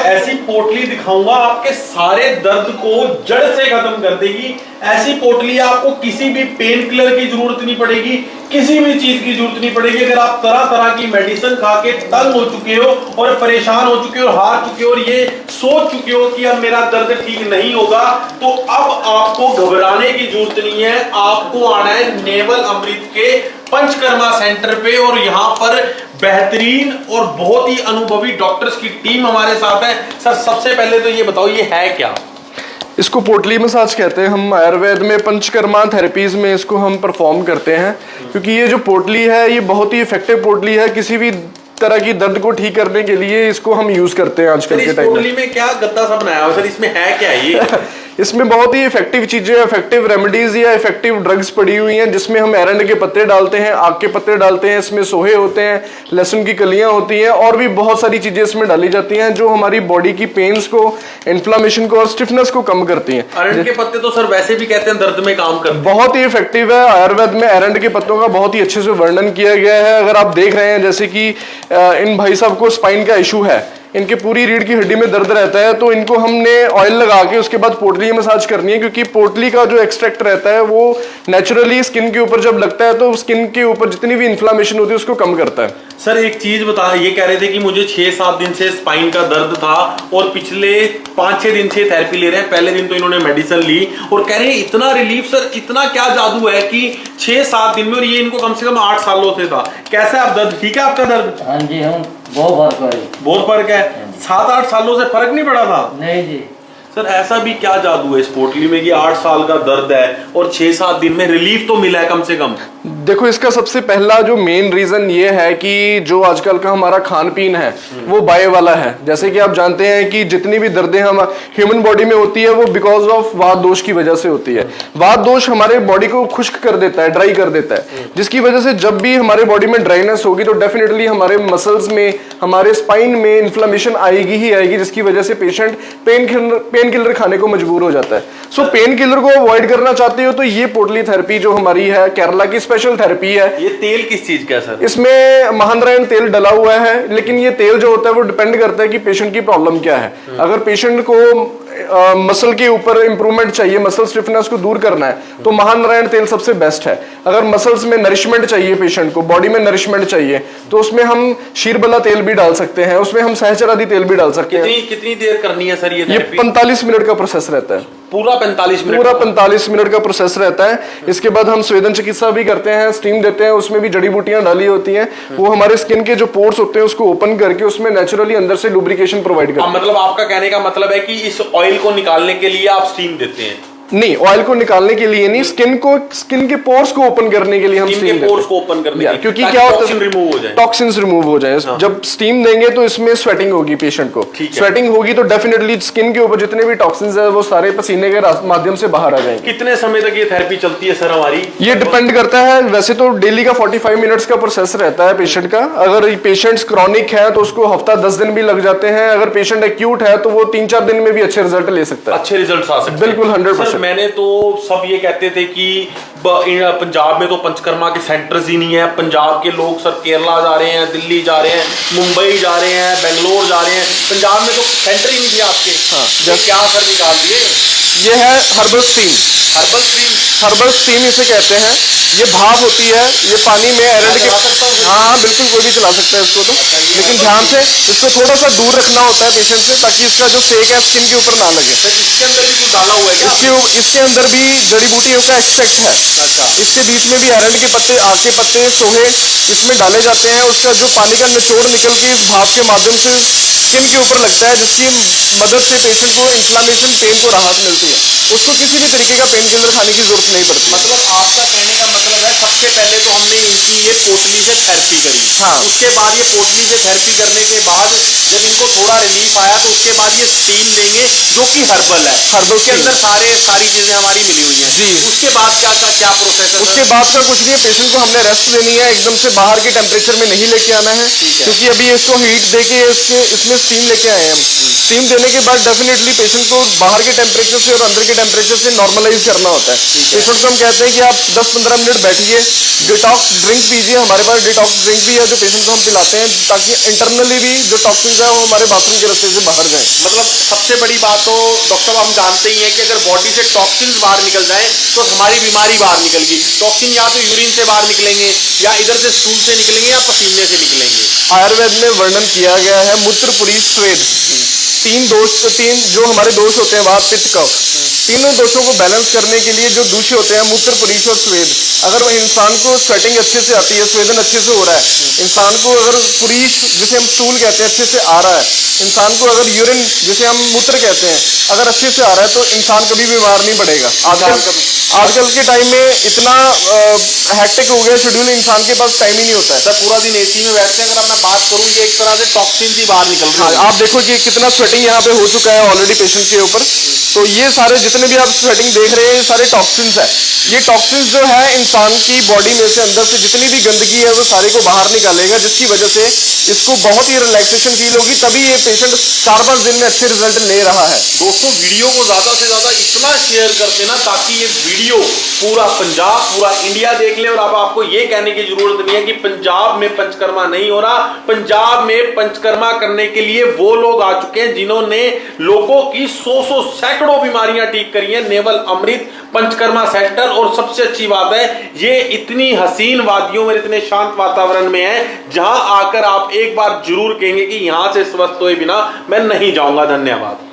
ऐसी पोटली दिखाऊंगा आपके सारे दर्द को जड़ से खत्म कर देगी। ऐसी पोटली आपको किसी भी पेन किलर की जरूरत नहीं पड़ेगी, किसी भी चीज की जरूरत नहीं पड़ेगी। अगर आप तरह तरह की मेडिसिन खा के तंग हो चुके हो और परेशान हो चुके हो, हार चुके हो और ये सोच चुके हो कि अब मेरा दर्द ठीक नहीं होगा, तो अब आपको घबराने की जरूरत नहीं है। आपको आना है नेवल अमृत के पंचकर्मा सेंटर पे और यहाँ पर बेहतरीन और बहुत ही अनुभवी डॉक्टर्स की टीम हमारे साथ है। सर सबसे पहले तो ये बताओ ये है क्या? इसको पोटली मसाज कहते हैं। हम आयुर्वेद में पंचकर्मा थेरेपीज में इसको हम परफॉर्म करते हैं, क्योंकि ये जो पोटली है ये बहुत ही इफेक्टिव पोटली है। किसी भी तरह की दर्द को ठीक करने के लिए इसको हम यूज करते हैं आजकल के टाइम में। पोटली में क्या गद्दा सा बनाया हुआ सर, इसमें है क्या ये? इसमें बहुत ही इफेक्टिव चीजें, इफेक्टिव रेमेडीज या इफेक्टिव ड्रग्स पड़ी हुई हैं, जिसमें हम एरंड के पत्ते डालते हैं, आक के पत्ते डालते हैं, इसमें सोहे होते हैं, लहसुन की कलियां होती हैं और भी बहुत सारी चीजें इसमें डाली जाती हैं जो हमारी बॉडी की पेन्स को, इन्फ्लामेशन को और स्टिफनेस को कम करती हैं। एरंड के पत्ते तो सर वैसे भी कहते हैं दर्द में काम करते हैं। बहुत ही इफेक्टिव है। आयुर्वेद में एरंड के पत्तों का बहुत ही अच्छे से वर्णन किया गया है। अगर आप देख रहे हैं जैसे कि इन भाई साहब को स्पाइन का इशू है, इनके पूरी रीढ़ की हड्डी में दर्द रहता है, तो इनको हमने ऑयल लगा के उसके बाद पोटली मसाज करनी है, क्योंकि पोटली का जो एक्सट्रैक्ट रहता है वो नेचुरली स्किन के ऊपर जब लगता है तो स्किन के ऊपर जितनी भी इन्फ्लामेशन होती है उसको कम करता है। सर एक चीज बता, ये कह रहे थे कि मुझे 6-7 दिन से स्पाइन का दर्द था और पिछले 5-6 दिन से थेरेपी ले रहे हैं। पहले दिन तो इन्होंने मेडिसिन ली और कह रहे हैं इतना रिलीफ। सर इतना क्या जादू है कि 6-7 दिन में, और ये इनको कम से कम 8 सालों से था। कैसा है आप दर्द? ठीक है आपका दर्द? हाँ जी, हम बहुत फर्क है। बहुत फर्क है। 7-8 सालों से फर्क नहीं पड़ा था? नहीं जी। सर ऐसा भी क्या जादू है इस पोटली में कि 8 साल का दर्द है और 6-7 दिन में रिलीफ तो मिला है कम से कम? देखो, इसका सबसे पहला जो मेन रीजन ये है कि जो आजकल का हमारा खान पीन है वो बाय वाला है। जैसे कि आप जानते हैं कि जितनी भी दर्दें हम ह्यूमन बॉडी में होती है वो बिकॉज ऑफ वात दोष की वजह से होती है। वात दोष हमारे बॉडी को खुश्क कर देता है, ड्राई कर देता है, जिसकी वजह से जब भी हमारे बॉडी में ड्राइनेस होगी तो डेफिनेटली हमारे मसल्स में, हमारे स्पाइन में इन्फ्लेमेशन आएगी ही आएगी, जिसकी वजह से पेशेंट पेन किलर खाने को मजबूर हो जाता है। सो पेन किलर को अवॉइड करना चाहते हो तो ये पोटली थेरेपी जो हमारी है, केरला की स्पेशल थेरेपी है। ये तेल किस चीज का है सर? इसमें महानरायण तेल डला हुआ है, लेकिन ये तेल जो होता है वो डिपेंड करता है कि पेशेंट की प्रॉब्लम क्या है। अगर पेशेंट को मसल के ऊपर इंप्रूवमेंट चाहिए, मसल स्टिफनेस को दूर करना है, तो महानरायण तेल सबसे बेस्ट है। अगर मसल्स में नरिशमेंट चाहिए, पेशेंट को बॉडी में नरिशमेंट चाहिए, तो उसमें हम शीरबला तेल भी डाल सकते हैं, उसमें हम सहचरादी तेल भी डाल सकते हैं। कितनी देर करनी है सर ये? 45 मिनट का प्रोसेस रहता है। पूरा 45 मिनट? पूरा 45 मिनट का प्रोसेस रहता है। इसके बाद हम स्वेदन चिकित्सा भी करते हैं, स्टीम देते हैं, उसमें भी जड़ी बूटियां डाली होती हैं। वो हमारे स्किन के जो पोर्स होते हैं उसको ओपन करके उसमें नेचुरली अंदर से लुब्रिकेशन प्रोवाइड करते हैं। मतलब आपका कहने का मतलब है कि इस ऑयल को निकालने के लिए आप स्टीम देते हैं? नहीं, ऑयल को निकालने के लिए नहीं, स्किन के पोर्स को ओपन करने के लिए हम स्टीम देते हैं। पोर्स को ओपन करने के लिए, क्योंकि क्या होता है, रिमूव हो जाए, टॉक्सिन्स रिमूव हो जाए। जब स्टीम देंगे तो इसमें स्वेटिंग होगी, पेशेंट को स्वेटिंग होगी तो डेफिनेटली स्किन के ऊपर जितने भी टॉक्सिन्स है वो सारे पसीने के माध्यम से बाहर आ जाएंगे। कितने समय तक ये थेरेपी चलती है सर हमारी? ये डिपेंड करता है। वैसे तो डेली का 45 मिनट्स का प्रोसेस रहता है पेशेंट का। अगर पेशेंट्स क्रॉनिक है तो उसको हफ्ता 10 दिन भी लग जाते हैं। अगर पेशेंट एक्यूट है तो वो 3-4 दिन में भी अच्छे रिजल्ट ले सकता है। अच्छे रिजल्ट आ सकते हैं बिल्कुल 100%। मैंने तो सब ये कहते थे कि पंजाब में तो पंचकर्मा के सेंटर्स ही नहीं है। पंजाब के लोग सर केरला जा रहे हैं, दिल्ली जा रहे हैं, मुंबई जा रहे हैं, बेंगलोर जा रहे हैं, पंजाब में तो सेंटर ही नहीं दिया आपके। हाँ, क्या सर निकाल दिए? ये है herbal steam. Herbal steam? Herbal steam इसे कहते हैं। ये भाप होती है, ये पानी में एरंड के, हाँ बिल्कुल कोई भी चला सकता है इसको तो, लेकिन ध्यान से इसको थोड़ा सा दूर रखना होता है पेशेंट से, ताकि इसका जो सेक है स्किन के ऊपर ना लगे। इसके अंदर भी कुछ डाला हुआ है क्या? इसके अंदर भी जड़ी बूटियों का एक्सट्रैक्ट है। अच्छा। इसके बीच में भी एरंड के पत्ते, आक के पत्ते, सोहे इसमें डाले जाते हैं। उसका जो पानी का निचोड़ निकल के इस भाप के माध्यम से स्किन के ऊपर लगता है, जिसकी मदद से पेशेंट को इन्फ्लामेशन, पेन को राहत मिलती है। उसको किसी भी तरीके का पेन किलर खाने की जरूरत नहीं पड़ती। मतलब आपका कहने का मतलब है सबसे पहले तो हमने इनकी ये पोटली से थेरेपी करी। हाँ। उसके बाद ये पोटली से थेरेपी करने के बाद जब इनको थोड़ा रिलीफ आया तो उसके बाद ये स्टीम लेंगे जो कि हर्बल है। हर्बल के अंदर सारी चीजें हमारी मिली हुई हैं जी। उसके बाद क्या प्रोसेस है? उसके बाद का कुछ नहीं है, पेशेंट को हमने रेस्ट देनी है, एकदम से बाहर के टेम्परेचर में नहीं लेके आना है, क्योंकि अभी इसको हीट देके इसमें स्टीम लेके आए हैं हम। स्टीम देने के बाद डेफिनेटली पेशेंट को बाहर के टेम्परेचर से और अंदर के टेम्परेचर से नॉर्मलाइज करना होता है। पेशेंट को हम कहते हैं कि आप 10-15 मिनट बैठिए, डिटॉक्स ड्रिंक पीजिए। हमारे पास डिटॉक्स ड्रिंक भी है जो पेशेंट को हम पिलाते हैं ताकि इंटरनली भी जो टॉक्सिन्स है वो हमारे बाथरूम के रास्ते से बाहर जाए। मतलब सबसे बड़ी बात तो डॉक्टर साहब हम जानते ही हैं कि अगर बॉडी से टॉक्सिन्स बाहर निकल जाएं तो हमारी बीमारी बाहर निकलेगी। टॉक्सिन या तो यूरिन से बाहर निकलेंगे या इधर से स्टूल से निकलेंगे या पसीने से निकलेंगे। आयुर्वेद में वर्णन किया गया है मूत्र पुरी स्वेद, तीन जो हमारे दोष होते हैं वात पित्त कफ, तीनों दोषों को बैलेंस करने के लिए जो दूषी होते हैं मूत्र पुरीश और स्वेद। अगर वो इंसान को स्वेटिंग अच्छे से आती है, स्वेदन अच्छे से हो रहा है, इंसान को अगर पुरीश जिसे हम स्टूल कहते हैं अच्छे से आ रहा है, इंसान को अगर यूरिन जिसे हम मूत्र कहते हैं अगर अच्छे से आ रहा है तो इंसान कभी बीमार नहीं पड़ेगा। आजकल के टाइम में इतना हैक्टिक हो गया शेड्यूल, इंसान के पास टाइम ही नहीं होता है। सर पूरा दिन एसी में बैठते हैं, अगर मैं बात करूं ये एक तरह से टॉक्सिन ही बाहर निकल रही है। आप देखो कि कितना स्वेटिंग यहाँ पे हो चुका है ऑलरेडी पेशेंट के ऊपर। तो ये सारे जितने भी आप स्वेटिंग देख रहे हैं ये सारे टॉक्सिन्स है। ये टॉक्सिन्स जो है इंसान की बॉडी में से अंदर से जितनी भी गंदगी है वो सारे को बाहर निकालेगा, जिसकी वजह से इसको बहुत ही रिलैक्सेशन फील होगी। तभी ये पेशेंट 4-5 दिन में अच्छे रिजल्ट ले रहा है। दोस्तों वीडियो को ज्यादा से ज्यादा इतना शेयर कर देना ताकि ये वीडियो पूरा पंजाब पूरा इंडिया देख ले। और अब आपको ये कहने की जरूरत नहीं है कि पंजाब में पंचकर्मा नहीं हो रहा। पंजाब में पंचकर्मा करने के लिए वो लोग आ चुके हैं जिन्होंने लोगों की 100 सैकड़ों बीमारियां ठीक करी हैं। नेवल अमृत पंचकर्मा सेंटर। और सबसे अच्छी बात है ये इतनी हसीन वादियों में इतने शांत वातावरण में है जहां आकर आप एक बार जरूर कहेंगे कि यहां से स्वस्थ हुए बिना मैं नहीं जाऊंगा। धन्यवाद।